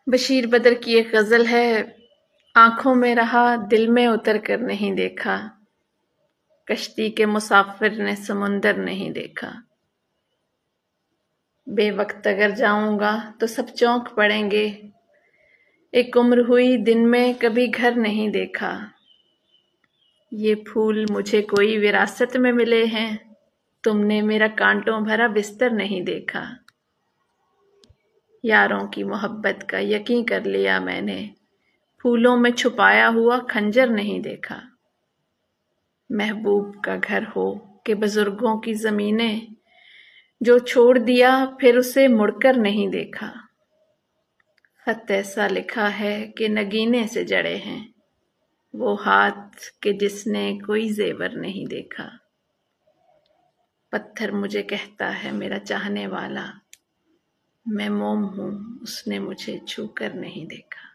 بشیر بدر کی ایک غزل ہے، آنکھوں میں رہا دل میں اتر کر نہیں دیکھا، کشتی کے مسافر نے سمندر نہیں دیکھا، بے وقت اگر جاؤں گا تو سب چونک پڑیں گے، ایک عمر ہوئی دن میں کبھی گھر نہیں دیکھا، یہ پھول مجھے کوئی وراثت میں ملے ہیں، تم نے میرا کانٹوں بھرا بستر نہیں دیکھا، یاروں کی محبت کا یقین کر لیا میں نے، پھولوں میں چھپایا ہوا خنجر نہیں دیکھا، محبوب کا گھر ہو کہ بزرگوں کی زمینیں، جو چھوڑ دیا پھر اسے مڑ کر نہیں دیکھا، خط ایسا لکھا ہے کہ نگینے سے جڑے ہیں، وہ ہاتھ کہ جس نے کوئی زیور نہیں دیکھا، پتھر مجھے کہتا ہے میرا چاہنے والا، میں موم ہوں اس نے مجھے چھو کر نہیں دیکھا۔